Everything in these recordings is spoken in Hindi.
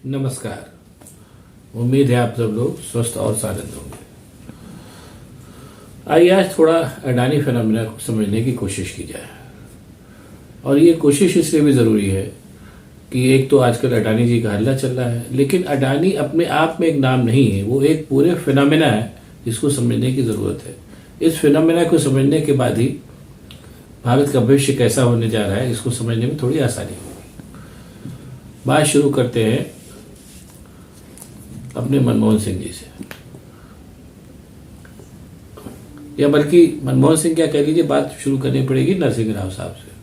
नमस्कार। उम्मीद है आप सब लोग स्वस्थ और सानंद होंगे। आइए आज थोड़ा अडानी फिनोमेना को समझने की कोशिश की जाए। और ये कोशिश इसलिए भी ज़रूरी है कि एक तो आजकल अडानी जी का हल्ला चल रहा है, लेकिन अडानी अपने आप में एक नाम नहीं है, वो एक पूरे फिनोमेना है जिसको समझने की ज़रूरत है। इस फिनोमेना को समझने के बाद ही भारत का भविष्य कैसा होने जा रहा है इसको समझने में थोड़ी आसानी होगी। बात शुरू करते हैं अपने मनमोहन सिंह जी से, या बल्कि मनमोहन सिंह क्या कह लीजिए, बात शुरू करनी पड़ेगी नरसिंह राव साहब से।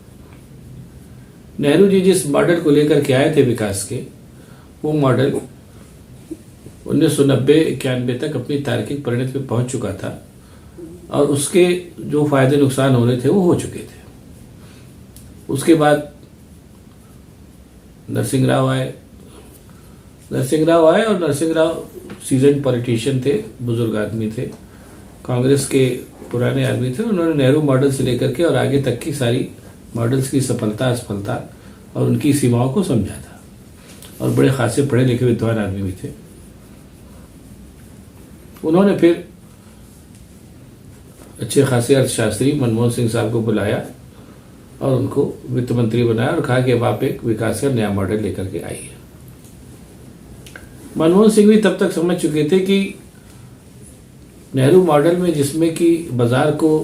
नेहरू जी जिस मॉडल को लेकर के आए थे विकास के, वो मॉडल 1990-91 तक अपनी तार्किक परिणति पे पहुंच चुका था और उसके जो फायदे नुकसान हो रहे थे वो हो चुके थे। उसके बाद नरसिंह राव आए और नरसिंह राव सीजन पॉलिटिशियन थे, बुजुर्ग आदमी थे, कांग्रेस के पुराने आदमी थे। उन्होंने नेहरू मॉडल से लेकर के और आगे तक की सारी मॉडल्स की सफलता असफलता और उनकी सीमाओं को समझा था, और बड़े खासे पढ़े लिखे विद्वान आदमी भी थे। उन्होंने फिर अच्छे खासे अर्थशास्त्री मनमोहन सिंह साहब को बुलाया और उनको वित्त मंत्री बनाया और कहा कि अब आप एक विकास का नया मॉडल लेकर के आइए। मनमोहन सिंह भी तब तक समझ चुके थे कि नेहरू मॉडल में, जिसमें कि बाजार को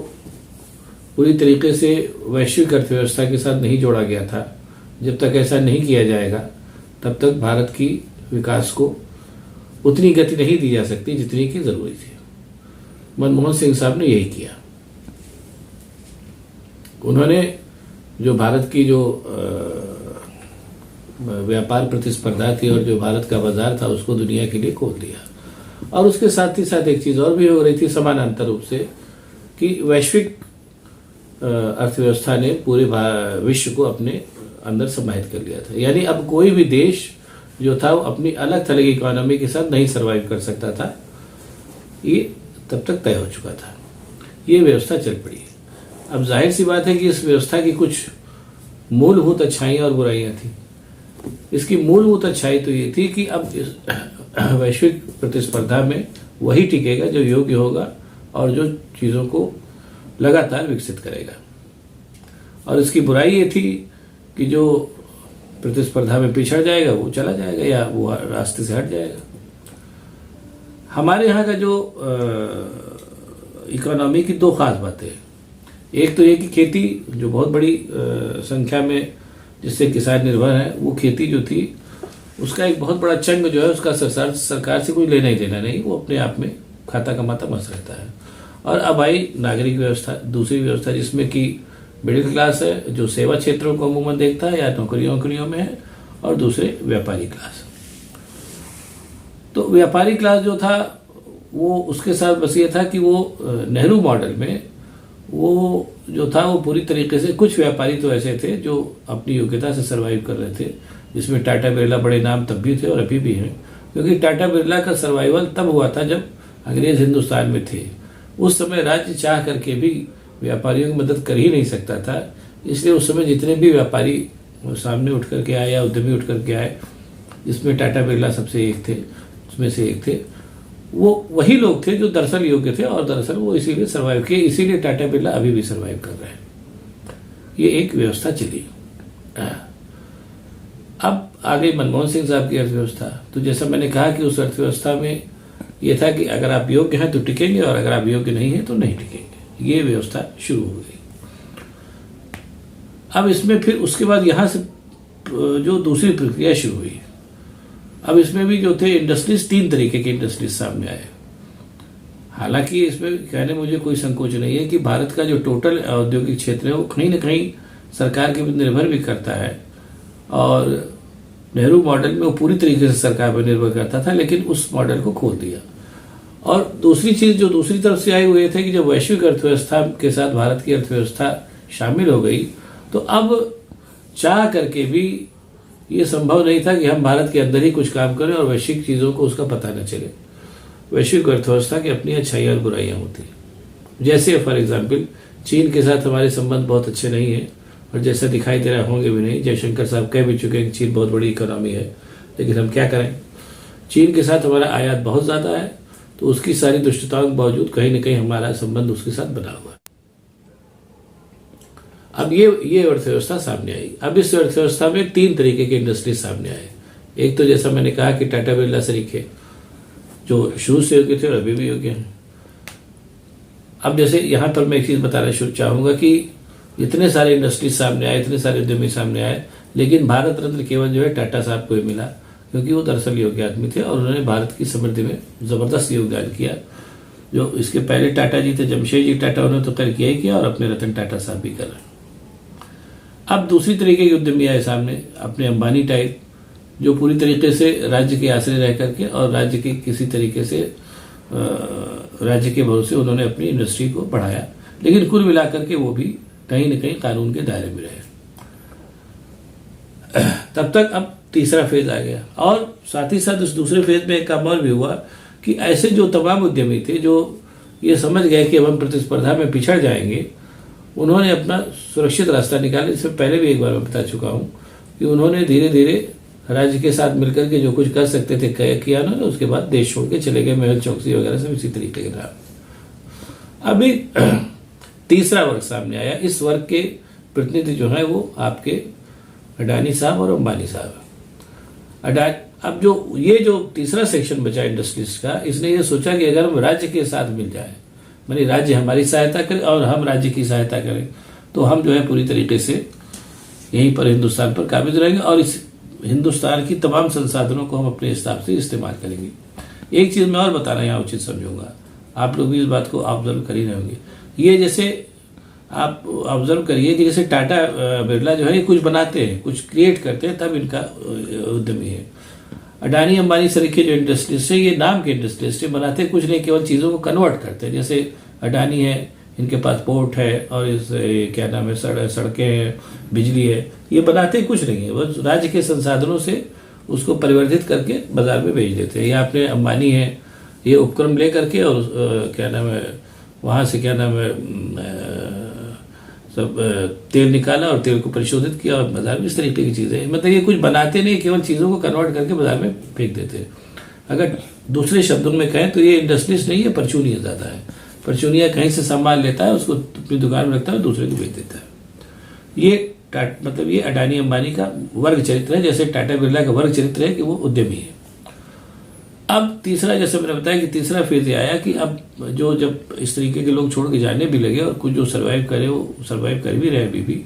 पूरी तरीके से वैश्विक अर्थव्यवस्था के साथ नहीं जोड़ा गया था, जब तक ऐसा नहीं किया जाएगा तब तक भारत की विकास को उतनी गति नहीं दी जा सकती जितनी की जरूरी थी। मनमोहन सिंह साहब ने यही किया। उन्होंने जो भारत की जो व्यापार प्रतिस्पर्धा थी और जो भारत का बाजार था उसको दुनिया के लिए खोल दिया। और उसके साथ ही साथ एक चीज और भी हो रही थी समानांतर रूप से, कि वैश्विक अर्थव्यवस्था ने पूरे विश्व को अपने अंदर समाहित कर लिया था। यानी अब कोई भी देश जो था वो अपनी अलग थलग इकोनॉमी के साथ नहीं सर्वाइव कर सकता था, ये तब तक तय हो चुका था। ये व्यवस्था चल पड़ी। अब जाहिर सी बात है कि इस व्यवस्था की कुछ मूलभूत अच्छाइयां और बुराइयां थी। इसकी मूलभूत अच्छाई तो ये थी कि अब इस वैश्विक प्रतिस्पर्धा में वही टिकेगा जो योग्य होगा और जो चीजों को लगातार विकसित करेगा। और इसकी बुराई ये थी कि जो प्रतिस्पर्धा में पिछड़ जाएगा वो चला जाएगा या वो रास्ते से हट जाएगा। हमारे यहाँ का जो इकोनॉमी की दो खास बातें हैं। एक तो ये कि खेती जो बहुत बड़ी संख्या में जिससे किसान निर्भर है, वो खेती जो थी उसका एक बहुत बड़ा चंग जो है उसका सरकार से कोई लेना ही देना नहीं, वो अपने आप में खाता कमाता मस्त रहता है। और अब आई नागरिक व्यवस्था, दूसरी व्यवस्था जिसमें कि मिडिल क्लास है जो सेवा क्षेत्रों को अमूमन देखता है या नौकरियों में है, और दूसरे व्यापारी क्लास। तो व्यापारी क्लास जो था वो उसके साथ बस ये था कि वो नेहरू मॉडल में वो जो था वो पूरी तरीके से, कुछ व्यापारी तो ऐसे थे जो अपनी योग्यता से सर्वाइव कर रहे थे, जिसमें टाटा बिरला बड़े नाम तब भी थे और अभी भी हैं, क्योंकि टाटा बिरला का सर्वाइवल तब हुआ था जब अंग्रेज हिंदुस्तान में थे। उस समय राज्य चाह करके भी व्यापारियों की मदद कर ही नहीं सकता था, इसलिए उस समय जितने भी व्यापारी सामने उठ करके आए या उद्यमी उठ करके आए, जिसमें टाटा बिरला सबसे एक थे, उसमें से एक थे, वो वही लोग थे जो दरअसल योग्य थे और दरअसल वो इसीलिए सर्वाइव किए, इसीलिए टाटा बिरला अभी भी सर्वाइव कर रहे हैं। ये एक व्यवस्था चली। अब आ गई मनमोहन सिंह साहब की अर्थव्यवस्था। तो जैसा मैंने कहा कि उस अर्थव्यवस्था में यह था कि अगर आप योग्य हैं तो टिकेंगे और अगर आप योग्य नहीं हैं तो नहीं टिकेंगे। ये व्यवस्था शुरू हो गई। अब इसमें फिर उसके बाद यहां से जो दूसरी प्रक्रिया शुरू हुई, अब इसमें भी जो थे इंडस्ट्रीज, तीन तरीके के इंडस्ट्रीज सामने आए। हालांकि इसमें कहने मुझे कोई संकोच नहीं है कि भारत का जो टोटल औद्योगिक क्षेत्र है वो कहीं ना कहीं सरकार के पर निर्भर भी करता है, और नेहरू मॉडल में वो पूरी तरीके से सरकार पर निर्भर करता था, लेकिन उस मॉडल को खोल दिया। और दूसरी चीज जो दूसरी तरफ से आई हुई थे कि जब वैश्विक अर्थव्यवस्था के साथ भारत की अर्थव्यवस्था शामिल हो गई, तो अब चाह करके भी ये संभव नहीं था कि हम भारत के अंदर ही कुछ काम करें और वैश्विक चीजों को उसका पता न चले। वैश्विक अर्थव्यवस्था की अपनी अच्छाइयां और बुराइयां होती हैं। जैसे फॉर एग्जाम्पल चीन के साथ हमारे संबंध बहुत अच्छे नहीं है, और जैसा दिखाई दे रहा होंगे भी नहीं। जयशंकर साहब कह भी चुके हैं कि चीन बहुत बड़ी इकोनॉमी है, लेकिन हम क्या करें, चीन के साथ हमारा आयात बहुत ज़्यादा है, तो उसकी सारी दुष्टताओं के बावजूद कहीं ना कहीं हमारा संबंध उसके साथ बना हुआ है। अब ये अर्थव्यवस्था सामने आई। अब इस अर्थव्यवस्था में 3 तरीके के इंडस्ट्रीज सामने आए। एक तो जैसा मैंने कहा कि टाटा बिरला सरीखे जो शुरू से योग्य थे और अभी भी योग्य हैं। अब जैसे यहाँ पर मैं एक चीज़ बताना शुरू चाहूँगा कि इतने सारे इंडस्ट्रीज सामने आए, इतने सारे उद्यमी सामने आए, लेकिन भारत रत्न केवल जो है टाटा साहब को ही मिला, क्योंकि वो दरअसल योग्य आदमी थे और उन्होंने भारत की समृद्धि में ज़बरदस्त योगदान किया। जो इसके पहले टाटा जी थे, जमशेदजी टाटा, उन्होंने तो कर किया ही किया, और अपने रतन टाटा साहब भी कर। अब दूसरी तरीके के उद्यमी आए सामने, अपने अंबानी टाइप, जो पूरी तरीके से राज्य के आश्रय रह करके और राज्य के किसी तरीके से राज्य के भरोसे उन्होंने अपनी इंडस्ट्री को बढ़ाया, लेकिन कुल मिलाकर के वो भी कहीं न कहीं कानून के दायरे में रहे। तब तक अब तीसरा फेज आ गया, और साथ ही साथ उस दूसरे फेज में एक काम और भी हुआ कि ऐसे जो तमाम उद्यमी थे जो ये समझ गए कि अब हम प्रतिस्पर्धा में पिछड़ जाएंगे, उन्होंने अपना सुरक्षित रास्ता निकाला। इससे पहले भी एक बार मैं बता चुका हूँ कि उन्होंने धीरे धीरे राज्य के साथ मिलकर के जो कुछ कर सकते थे किया उन्होंने, उसके बाद देश छोड़ के चले गए, मेहुल चौकसी वगैरह सब इसी तरीके के नाम। अभी तीसरा वर्ग सामने आया। इस वर्ग के प्रतिनिधि जो है वो आपके अडानी साहब और अंबानी साहब। अब जो तीसरा सेक्शन बचा इंडस्ट्रीज का, इसने ये सोचा कि अगर हम राज्य के साथ मिल जाए, मानी राज्य हमारी सहायता करे और हम राज्य की सहायता करें, तो हम जो है पूरी तरीके से यहीं पर हिंदुस्तान पर काबिज रहेंगे और इस हिंदुस्तान की तमाम संसाधनों को हम अपने हिसाब से इस्तेमाल करेंगे। एक चीज़ मैं और बताना यहाँ उचित समझूंगा, आप लोग भी इस बात को ऑब्जर्व कर ही रहे होंगे। ये जैसे आप ऑब्जर्व करिए कि जैसे टाटा बिरला जो है ये कुछ बनाते हैं, कुछ क्रिएट करते हैं, तब इनका उद्यमी है। अडानी अंबानी सरीखे जो इंडस्ट्रीज है, ये नाम के इंडस्ट्रीज बनाते कुछ नहीं, केवल चीज़ों को कन्वर्ट करते हैं। जैसे अडानी है, इनके पास पोर्ट है और इस क्या नाम है, सड़कें हैं, बिजली है, ये बनाते कुछ नहीं है, बस राज्य के संसाधनों से उसको परिवर्तित करके बाजार में बेच देते हैं। या अपने अंबानी है, ये उपक्रम ले करके और क्या नाम है, वहाँ से क्या नाम है, सब तेल निकाला और तेल को परिशोधित किया और बाजार में इस तरीके की चीज़ें। मतलब ये कुछ बनाते नहीं, केवल चीज़ों को कन्वर्ट करके बाजार में फेंक देते हैं। अगर दूसरे शब्दों में कहें तो ये इंडस्ट्रीज नहीं है, परचूनिया ज़्यादा है। परचूनिया कहीं से सामान लेता है, उसको अपनी दुकान में रखता है, दूसरे को बेच देता है। ये मतलब ये अडानी अंबानी का वर्ग चरित्र है, जैसे टाटा बिरला का वर्ग चरित्र है कि वो उद्यमी है। अब तीसरा, जैसे मैंने बताया कि तीसरा फेज ये आया कि अब जब इस तरीके के लोग छोड़ के जाने भी लगे और कुछ जो सर्वाइव करे वो सर्वाइव कर भी रहे अभी भी,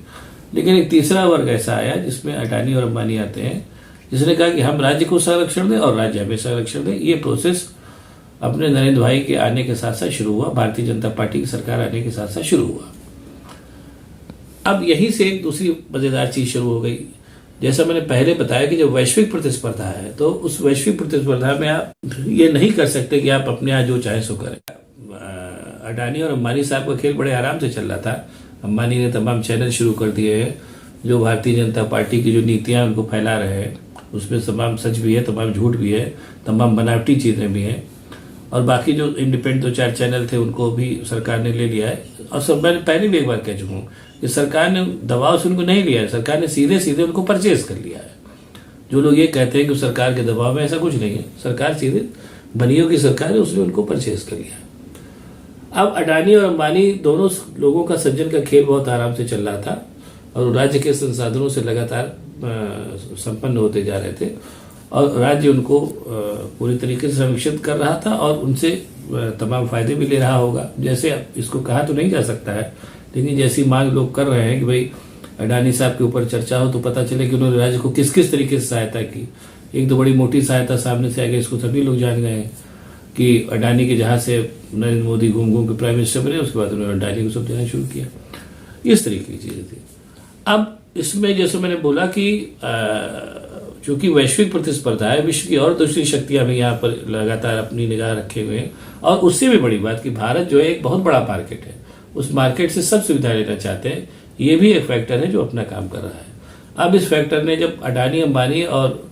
लेकिन एक तीसरा वर्ग ऐसा आया जिसमें अडानी और अंबानी आते हैं, जिसने कहा कि हम राज्य को संरक्षण दें और राज्य हमें संरक्षण दें। ये प्रोसेस अपने नरेंद्र भाई के आने के साथ साथ शुरू हुआ, भारतीय जनता पार्टी की सरकार आने के साथ साथ शुरू हुआ। अब यहीं से एक दूसरी मजेदार चीज शुरू हो गई। जैसा मैंने पहले बताया कि जब वैश्विक प्रतिस्पर्धा है, तो उस वैश्विक प्रतिस्पर्धा में आप ये नहीं कर सकते कि आप अपने यहाँ जो चाहे सो करें। अडानी और अंबानी साहब का खेल बड़े आराम से चल रहा था। अंबानी ने तमाम चैनल शुरू कर दिए हैं जो भारतीय जनता पार्टी की जो नीतियां उनको फैला रहे हैं, उसमें तमाम सच भी है, तमाम झूठ भी है, तमाम बनावटी चीज़ें भी हैं। और बाकी जो इंडिपेंडेंट 2-4 चैनल थे उनको भी सरकार ने ले लिया है। और सब मैंने पहले भी एक बार कह चुका हूँ कि सरकार ने दबाव से उनको नहीं लिया है, सरकार ने सीधे सीधे उनको परचेज कर लिया है। जो लोग ये कहते हैं कि सरकार के दबाव में, ऐसा कुछ नहीं है। सरकार सीधे बनियों की सरकार है, उसने उनको परचेज कर लिया है। अब अडानी और अंबानी दोनों लोगों का सज्जन का खेल बहुत आराम से चल रहा था और राज्य के संसाधनों से लगातार संपन्न होते जा रहे थे और राज्य उनको पूरी तरीके से संरक्षित कर रहा था और उनसे तमाम फायदे भी ले रहा होगा। जैसे इसको कहा तो नहीं जा सकता है, लेकिन जैसी मांग लोग कर रहे हैं कि भाई अडानी साहब के ऊपर चर्चा हो तो पता चले कि उन्होंने राज्य को किस किस तरीके से सहायता की। एक तो बड़ी मोटी सहायता सामने से आ गई, इसको सभी लोग जान गए हैं कि अडानी के जहाज से नरेंद्र मोदी घूम घूम के प्राइम मिनिस्टर बने, उसके बाद उन्होंने अडानी को सब देना शुरू किया। इस तरीके की चीज़ें थी। अब इसमें जैसे मैंने बोला कि चूंकि वैश्विक प्रतिस्पर्धा है, विश्व की और दूसरी शक्तियां भी यहाँ पर लगातार अपनी निगाह रखे हुए हैं। और उससे भी बड़ी बात कि भारत जो है एक बहुत बड़ा मार्केट है, उस मार्केट से सब सुविधा लेना चाहते हैं। ये भी एक फैक्टर है जो अपना काम कर रहा है। अब इस फैक्टर ने जब अडानी अंबानी और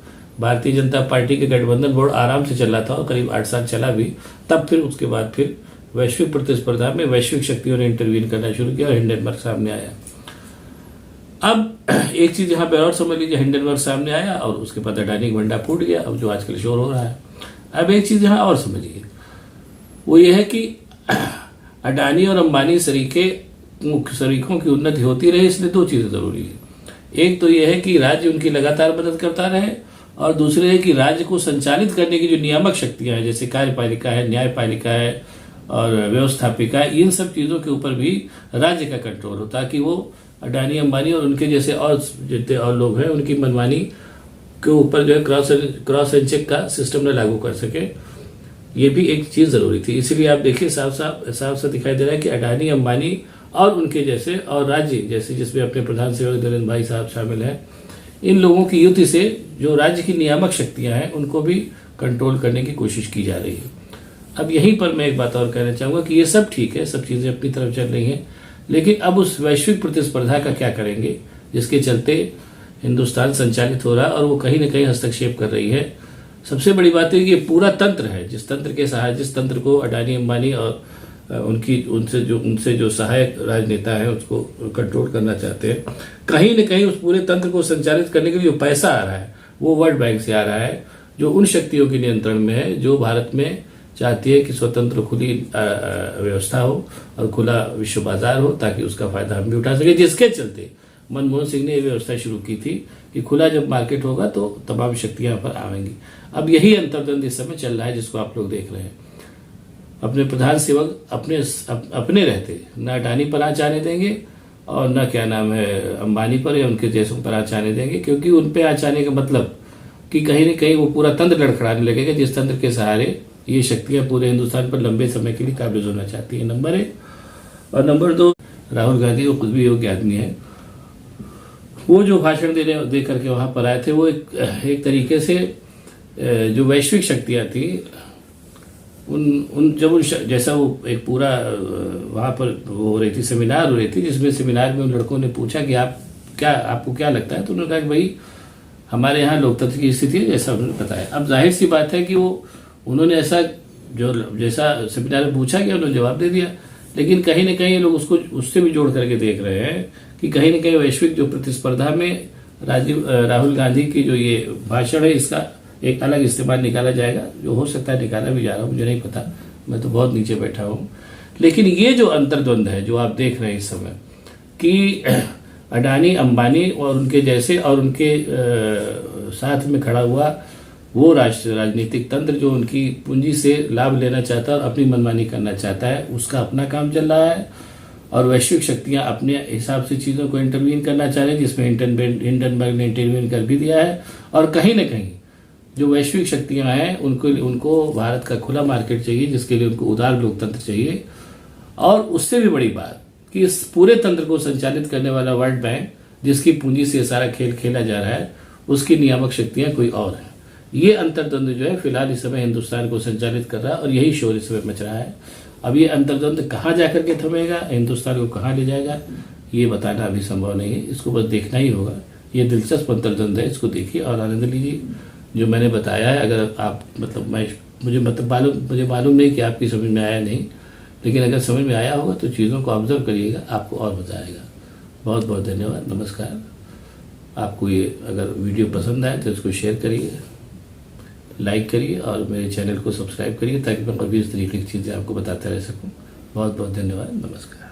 भारतीय जनता पार्टी के गठबंधन बोर्ड आराम से चल रहा था और करीब 8 साल चला भी, तब फिर उसके बाद फिर वैश्विक प्रतिस्पर्धा में वैश्विक शक्तियों ने इंटरवीन करना शुरू किया और हिंडनबर्ग सामने आया। अब एक चीज यहाँ पे और समझ लीजिए, हिंडनबर्ग सामने आया और उसके बाद अडानी का भंडा फूट गया, अब जो आजकल शोर हो रहा है। अब एक चीज यहाँ और समझिए, वो ये है कि अडानी और अंबानी शरीकों की उन्नति होती रहे, इसलिए दो चीजें जरूरी है। एक तो यह है कि राज्य उनकी लगातार मदद करता रहे, और दूसरे है कि राज्य को संचालित करने की जो नियामक शक्तियां हैं, जैसे कार्यपालिका है, न्यायपालिका है और व्यवस्थापिका है, इन सब चीजों के ऊपर भी राज्य का कंट्रोल हो, ताकि वो अडानी अंबानी और उनके जैसे और जितने और लोग हैं उनकी मनमानी के ऊपर जो है क्रॉस एंड चेक का सिस्टम न लागू कर सके। ये भी एक चीज जरूरी थी। इसीलिए आप देखिए साफ साफ दिखाई दे रहा है कि अडानी अंबानी और उनके जैसे और राज्य जैसे, जिसमें अपने प्रधान सेवक धीरेन्द्र भाई साहब शामिल हैं, इन लोगों की युति से जो राज्य की नियामक शक्तियां हैं उनको भी कंट्रोल करने की कोशिश की जा रही है। अब यहीं पर मैं एक बात और कहना चाहूंगा कि ये सब ठीक है, सब चीजें अपनी तरफ चल रही हैं, लेकिन अब उस वैश्विक प्रतिस्पर्धा का क्या करेंगे जिसके चलते हिंदुस्तान संचालित हो रहा है और वो कहीं ना कहीं हस्तक्षेप कर रही है। सबसे बड़ी बात है कि ये पूरा तंत्र है, जिस तंत्र को अडानी अंबानी और उनसे जो सहायक राजनेता है उसको कंट्रोल करना चाहते हैं, कहीं न कहीं उस पूरे तंत्र को संचालित करने के लिए जो पैसा आ रहा है वो वर्ल्ड बैंक से आ रहा है, जो उन शक्तियों के नियंत्रण में है जो भारत में चाहती है कि स्वतंत्र खुली व्यवस्था हो और खुला विश्व बाजार हो, ताकि उसका फायदा हम भी उठा सके। जिसके चलते मनमोहन सिंह ने यह व्यवस्था शुरू की थी कि खुला जब मार्केट होगा तो तमाम शक्तियां पर आएंगी। अब यही अंतर्द्वंद इस समय चल रहा है जिसको आप लोग देख रहे हैं। अपने प्रधान सेवक अपने रहते न अडानी पर आँच आने देंगे और न क्या नाम है अंबानी पर या उनके जैसों पर आँच आने देंगे, क्योंकि उन पे आँच आने का मतलब कि कहीं न कहीं वो पूरा तंत्र लड़खड़ाने लगेगा, जिस तंत्र के सहारे ये शक्तियां पूरे हिंदुस्तान पर लंबे समय के लिए काबिज होना चाहती है। नंबर 1 और नंबर 2, राहुल गांधी वो खुद भी योग्य आदमी है। वो जो भाषण दे करके वहां पर आए थे, वो एक तरीके से जो वैश्विक शक्तियां थी जैसा वो एक पूरा वहां पर वो हो रही थी, सेमिनार हो रही थी, जिसमें सेमिनार में उन लड़कों ने पूछा कि आपको क्या लगता है, तो उन्होंने कहा कि भाई हमारे यहाँ लोकतंत्र की स्थिति है, जैसा उन्होंने बताया। अब जाहिर सी बात है कि उन्होंने जैसा सेमिनार में पूछा गया उन्होंने जवाब दे दिया, लेकिन कहीं ना कहीं लोग उसको उससे भी जोड़ करके देख रहे हैं कि कहीं ना कहीं वैश्विक जो प्रतिस्पर्धा में राहुल गांधी की जो ये भाषण है, इसका एक अलग इस्तेमाल निकाला जाएगा, जो हो सकता है निकाला भी जा रहा हूं, मुझे नहीं पता, मैं तो बहुत नीचे बैठा हूं। लेकिन ये जो अंतर्द्वंद है जो आप देख रहे हैं इस समय कि अडानी अंबानी और उनके जैसे और उनके साथ में खड़ा हुआ वो राजनीतिक तंत्र जो उनकी पूंजी से लाभ लेना चाहता है और अपनी मनमानी करना चाहता है, उसका अपना काम चल रहा है, और वैश्विक शक्तियां अपने हिसाब से चीजों को इंटरवीन करना चाह रही है, जिसमें हिंडनबर्ग ने इंटरवीन कर भी दिया है। और कहीं ना कहीं जो वैश्विक शक्तियां हैं उनको भारत का खुला मार्केट चाहिए, जिसके लिए उनको उदार लोकतंत्र चाहिए। और उससे भी बड़ी बात कि इस पूरे तंत्र को संचालित करने वाला वर्ल्ड बैंक, जिसकी पूंजी से सारा खेल खेला जा रहा है, उसकी नियामक शक्तियां कोई और है। ये अंतर्द्वंद जो है फिलहाल इस समय हिंदुस्तान को संचालित कर रहा है और यही शोर इस समय मच रहा है। अब ये अंतर्द्वंद कहाँ जाकर के थमेगा, हिंदुस्तान को कहाँ ले जाएगा, ये बताना अभी संभव नहीं है, इसको बस देखना ही होगा। ये दिलचस्प अंतर्द्वंद है, इसको देखिए और आनंद लीजिए। जो मैंने बताया है, अगर आप मुझे मालूम नहीं कि आपकी समझ में आया नहीं, लेकिन अगर समझ में आया होगा तो चीज़ों को ऑब्जर्व करिएगा, आपको और मजा आएगा। बहुत बहुत धन्यवाद, नमस्कार। आपको ये अगर वीडियो पसंद आए तो इसको शेयर करिए, लाइक करिए और मेरे चैनल को सब्सक्राइब करिए, ताकि मैं कभी इस तरीके की चीज़ें आपको बताता रह सकूं। बहुत बहुत धन्यवाद, नमस्कार।